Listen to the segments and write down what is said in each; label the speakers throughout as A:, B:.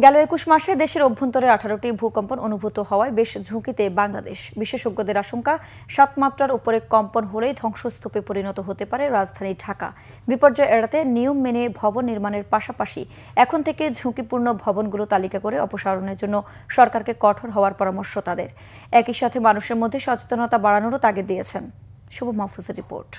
A: গেল ২১ মাসে দেশের অভ্যন্তরে ১৮টি ভূকম্পন অনুভূত হওয়ায় বেশ ঝুঁকিতে বাংলাদেশ। বিশেষজ্ঞদের আশঙ্কা, ৭ মাত্রার উপরে কম্পন হলেই ধ্বংসস্তূপে পরিণত হতে পারে রাজধানী ঢাকা। বিপর্যয় এড়াতে নিয়ম মেনে ভবন নির্মাণের পাশাপাশি এখন থেকে ঝুঁকিপূর্ণ ভবনগুলো তালিকা করে অপসারণের জন্য সরকারকে কঠোর হওয়ার পরামর্শ তাদের। একই সাথে মানুষের মধ্যে সচেতনতা বাড়ানোরও তাগিদ দিয়েছেন। শুভ মাহফুজের রিপোর্ট।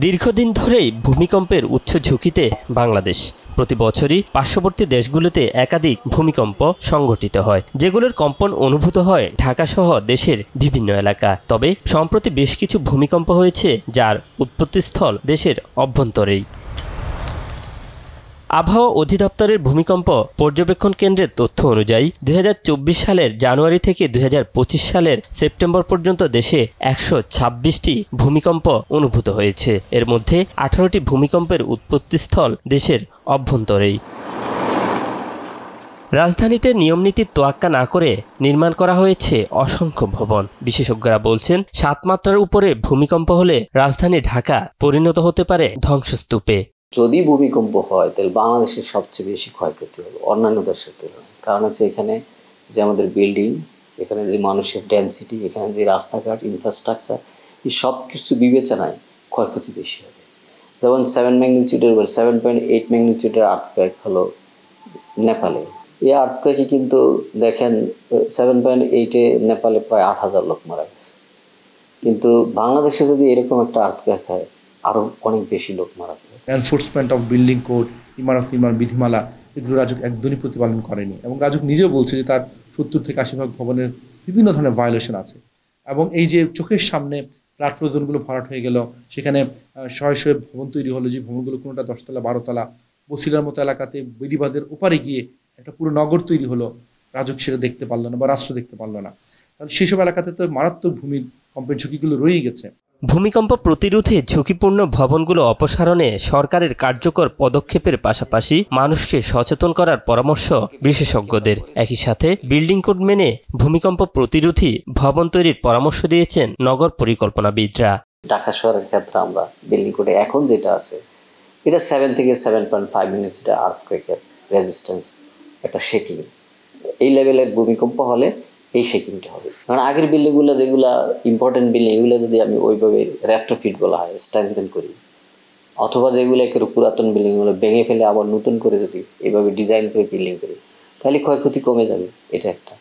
B: দীর্ঘদিন ধরেই ভূমিকম্পের উচ্চ ঝুঁকিতে বাংলাদেশ। প্রতি বছরই পার্শ্ববর্তী দেশগুলোতে একাধিক ভূমিকম্প সংঘটিত হয়, যেগুলোর কম্পন অনুভূত হয় ঢাকাসহ দেশের বিভিন্ন এলাকা। তবে সম্প্রতি বেশ কিছু ভূমিকম্প হয়েছে যার উৎপত্তিস্থল দেশের অভ্যন্তরেই। আবহাওয়া অধিদপ্তরের ভূমিকম্প পর্যবেক্ষণ কেন্দ্রের তথ্য অনুযায়ী ২০২৪ সালের জানুয়ারি থেকে ২০২৫ সালের সেপ্টেম্বর পর্যন্ত দেশে ১২৬টি ভূমিকম্প অনুভূত হয়েছে। এর মধ্যে ১৮টি ভূমিকম্পের উৎপত্তিস্থল দেশের অভ্যন্তরেই। রাজধানীতে নিয়মনীতির তোয়াক্কা না করে নির্মাণ করা হয়েছে অসংখ্য ভবন। বিশেষজ্ঞরা বলছেন, ৭ মাত্রার উপরে ভূমিকম্প হলে রাজধানী ঢাকা পরিণত হতে পারে ধ্বংসস্তূপে।
C: যদি ভূমিকম্প হয় তাহলে বাংলাদেশের সবচেয়ে বেশি ক্ষয়ক্ষতি হবে অন্যান্য দেশের তুলনায়। কারণ হচ্ছে এখানে যে আমাদের বিল্ডিং, এখানে যে মানুষের ডেন্সিটি, এখানে যে রাস্তাঘাট, ইনফ্রাস্ট্রাকচার, এই সব কিছু বিবেচনায় ক্ষয়ক্ষতি বেশি হবে। যেমন 7.8 ম্যাগনিটিউডের আর্থকোয়েক হলো নেপালে। এই আর্থকোয়েকে কিন্তু দেখেন 7.8-এ নেপালে প্রায় ৮,০০০ লোক মারা গেছে। কিন্তু বাংলাদেশে যদি এরকম একটা আর্থকোয়েক হয় আরও অনেক বেশি লোক মারা যাবে।
D: এনফোর্সমেন্ট অফ বিল্ডিং কোড, ইমারত নির্মাণ বিধিমালা, এগুলো রাজুক একদমই প্রতিপালন করেনি এবং রাজুক নিজেও বলছে যে তার ৭০ থেকে ৮০ ভাগ ভবনের বিভিন্ন ধরনের ভায়োলেশন আছে। এবং এই যে চোখের সামনে ফ্ল্যাট জোনগুলো ভরাট হয়ে গেল, সেখানে শয়ে শয়ে ভবন তৈরি হলো, যে ভবনগুলো কোনোটা ১০তলা ১২তলা, বসিলার মতো এলাকাতে বেড়িবাঁধের ওপারে গিয়ে একটা পুরো নগর তৈরি হলো, রাজুক সেটা দেখতে পারলো না বা রাষ্ট্র দেখতে পারলো না। তাহলে সেসব এলাকাতে তো মারাত্মক ভূমিকম্পের ঝুঁকিগুলো রয়েই গেছে।
B: ভূমিকম্প প্রতিরোধে ঝুঁকিপূর্ণ ভবনগুলো অপসারণে সরকারের কার্যকর পদক্ষেপের পাশাপাশি মানুষকে সচেতন করার পরামর্শ বিশেষজ্ঞদের। একই সাথে বিল্ডিং কোড মেনে ভূমিকম্প প্রতিরোধী ভবন তৈরির পরামর্শ দিয়েছেন নগর পরিকল্পনাবিদরা।
C: ঢাকা শহরের ক্ষেত্রে আমরা বিল্ডিং কোডে এখন যেটা আছে, এটা 7 থেকে 7.5 মিনিটের আর্থকোয়েকের রেজিস্ট্যান্স, একটা শেকিং। এই লেভেলের ভূমিকম্প হলে এই শেকিংটা হবে। কারণ আগের বিল্ডিংগুলো যেগুলো ইম্পর্টেন্ট বিল্ডিং, এগুলো যদি আমি ওইভাবে রেট্রোফিট বলা হয়, স্ট্রেংথেন করি, অথবা যেগুলো একের পুরাতন বিল্ডিংগুলো ভেঙে ফেলে আবার নতুন করে যদি এইভাবে ডিজাইন করে বিল্ডিং করি, তাহলে ক্ষয়ক্ষতি কমে যাবে। এটা একটা।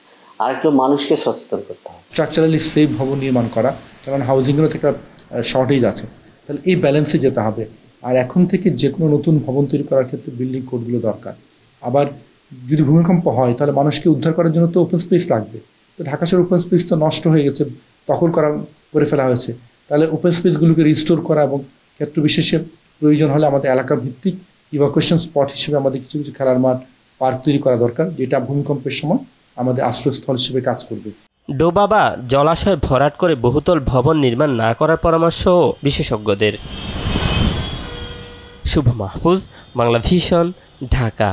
C: আরেকটা মানুষকে সচেতন করতে হবে।
D: স্ট্রাকচারালি সেফ ভবন নির্মাণ করা, কারণ হাউজিংয়েরও একটা শর্টেজ আছে, তাহলে এই ব্যালেন্সে যেতে হবে। আর এখন থেকে যে কোনো নতুন ভবন তৈরি করার ক্ষেত্রে বিল্ডিং কোডগুলো দরকার। আবার যদি ভূমিকম্প হয় তাহলে মানুষকে উদ্ধার করার জন্য তো ওপেন স্পেস লাগবে। তো ঢাকা শহরের ওপেন স্পেস তো নষ্ট হয়ে গেছে, দখল করে ফেলা হয়েছে। তাহলে ওপেন স্পেসগুলোকে রিস্টোর করা এবং ক্ষেত্র বিশেষে প্রয়োজন হলে আমাদের এলাকা ভিত্তিক ইভাকুয়েশন স্পট হিসেবে আমাদের কিছু কিছু খেলার মাঠ, পার্ক তৈরি করা দরকার, যেটা ভূমিকম্পের সময় আমাদের আশ্রয়স্থল হিসেবে কাজ করবে।
B: ডোবা বা জলাশয় ভরাট করে বহুতল ভবন নির্মাণ না করার পরামর্শও বিশেষজ্ঞদের। শুভ মাহফুজ, বাংলা ভিশন, ঢাকা।